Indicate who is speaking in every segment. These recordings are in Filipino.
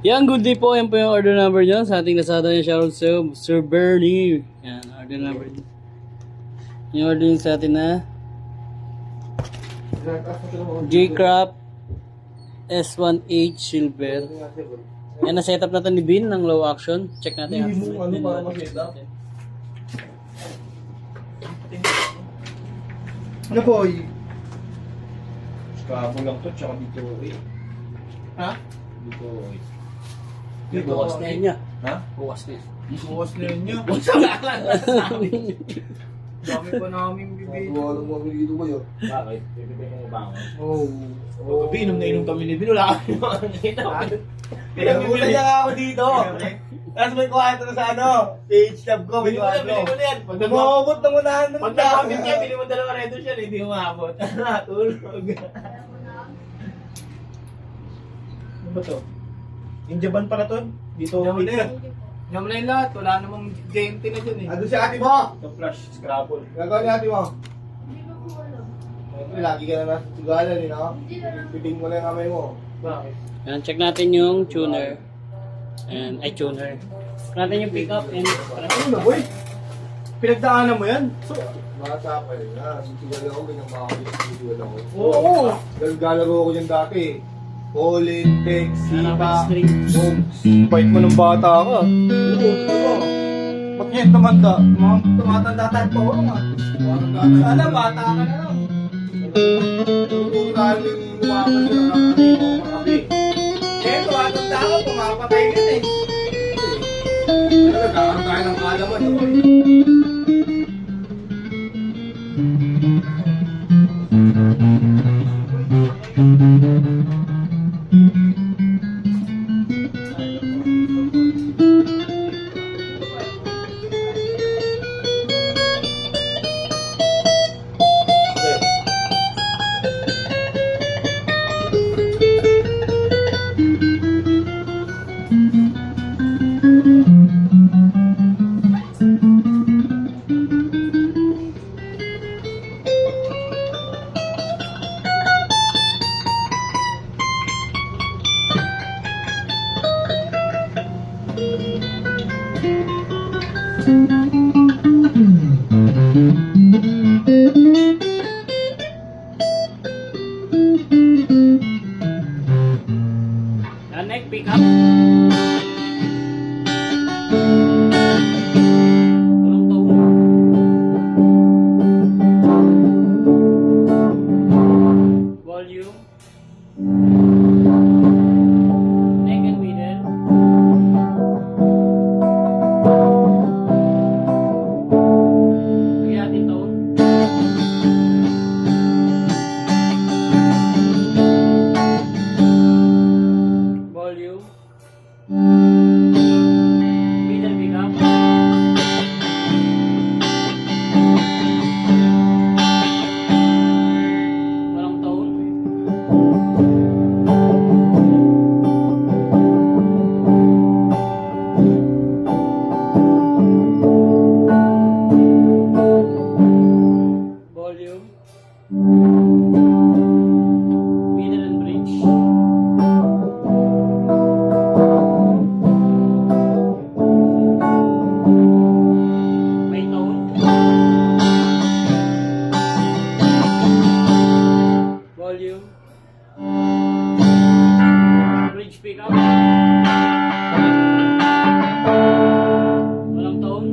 Speaker 1: Yan, good day po. Yan po yung order number nyo sa ating Lazada niya. Shoutout sa Sir Bernie. Yan, order number nyo. Yung order nyo sa atin na J-Crop S1H Silver. Yan, na-setup natin ni Bin ng low action. Check natin.
Speaker 2: Ano pa mag-setup? Ano boy?
Speaker 3: Kabo lang to, tsaka dito eh.
Speaker 2: Ha?
Speaker 3: Dito eh.
Speaker 2: Dito
Speaker 1: Bukas na yun niya.
Speaker 3: Ha?
Speaker 1: Bukas na yun.
Speaker 2: Bukas na yun niya. Dami pa namin bibili.
Speaker 4: Wala mo kami dito kayo.
Speaker 3: Bakit? Bibigay mo ba ako?
Speaker 2: Oo.
Speaker 3: Gabi, inom na inom kami ni Bin. Wala kami nakakita.
Speaker 4: Pinagutan niya nga ako dito. Tapos may kwarto na sa ano, page tab ko, may
Speaker 3: Bili mo na,
Speaker 4: kwarto.
Speaker 3: bili mo na yan. Pag
Speaker 4: Umabot na unahan ng
Speaker 3: Pag nag-comment niya, bili mo dalawa reto siya, hindi umabot. Tulog. Ano ba to? Yung Japan pala to? Dito
Speaker 2: Yaman
Speaker 3: ulit
Speaker 2: na yan. Yaman na yung lahat. Wala namang JNT na dyan eh.
Speaker 4: Ando si ate mo!
Speaker 3: Ito flash, Scrabble.
Speaker 4: Gagawa ni ate mo.
Speaker 5: Hindi ko po alam.
Speaker 4: Siyempre, lagi ka na nasa tugalan eh, no?
Speaker 5: Hindi na lang.
Speaker 4: Piting mo lang yung kamay mo.
Speaker 3: Bakit?
Speaker 1: Yan, check natin yung tuner. And, ay, tuner. Check natin yung pickup and
Speaker 2: Ano na boy? Pinagdaanan mo yan?
Speaker 4: Bata pa rin na. Sisigal ako, ganyan makakasisigal ako.
Speaker 2: Oo.
Speaker 4: Galgalaro ako dyan dati. Colin, Tex, Sipa,
Speaker 1: string.
Speaker 4: Bones.
Speaker 2: Bait mo ng bata ka.
Speaker 4: Oo.
Speaker 2: Ba't yan tumanda? Tumatanda-tanda pa ako nga. Sana bata ka na lang.
Speaker 4: Tuturahan yung lumaban sa nakakali mo makabi.
Speaker 2: Eh, tumatanda ka, pumapatay ka na eh.
Speaker 4: Nagkakaroon tayo ng kalaman.
Speaker 1: neck pickup. Walang tao. Volume. Neck and middle. Lagyan natin tone. Volume. Middle pickup. Walang tone. Volume. Middle and bridge. May tone. Volume. Bridge pickup. Walang tone.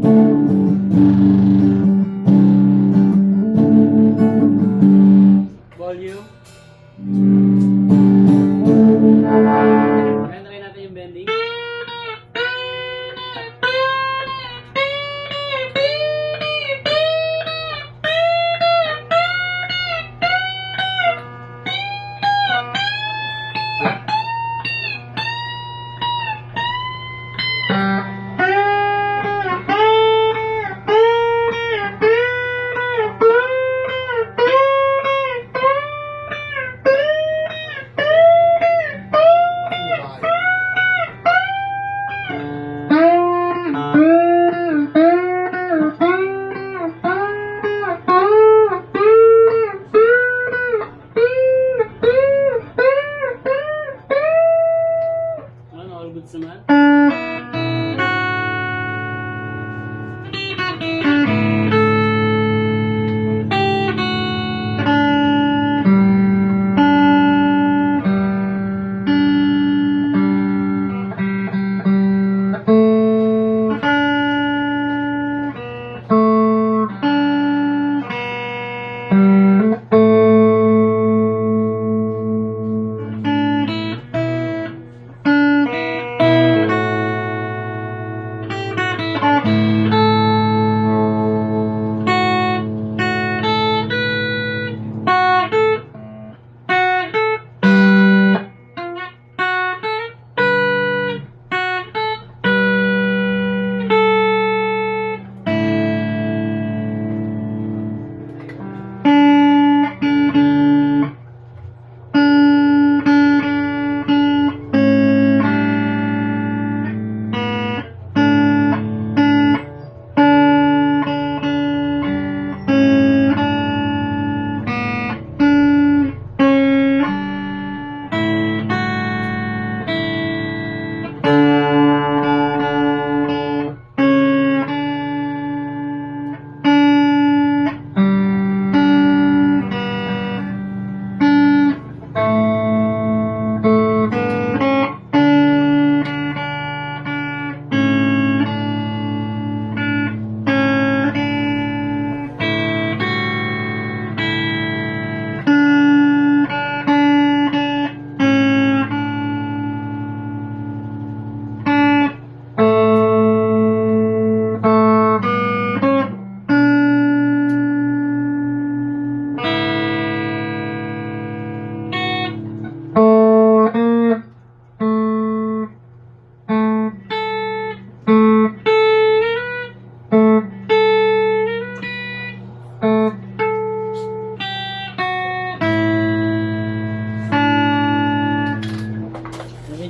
Speaker 1: Volume. Kaya try natin yung bending. goods naman.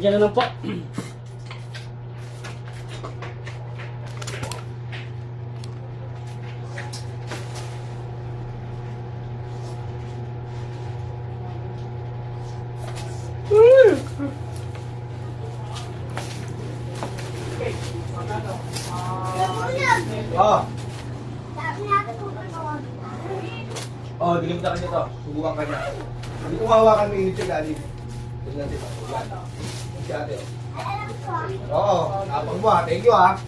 Speaker 1: Diyan na lang po.
Speaker 4: Oh. Oh, dilim na kanya to. Subukan ka niya. Hindi ko hawakan mo yung galing. Tingnan dito. Yan. Si ate. Oo. Tapang mo ha. Thank you ha.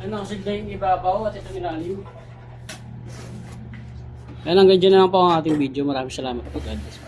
Speaker 1: Ano kasi yung ibabaw at ito ilalim. Kaya hanggang dyan na lang po ang ating video. Maraming salamat po. God bless.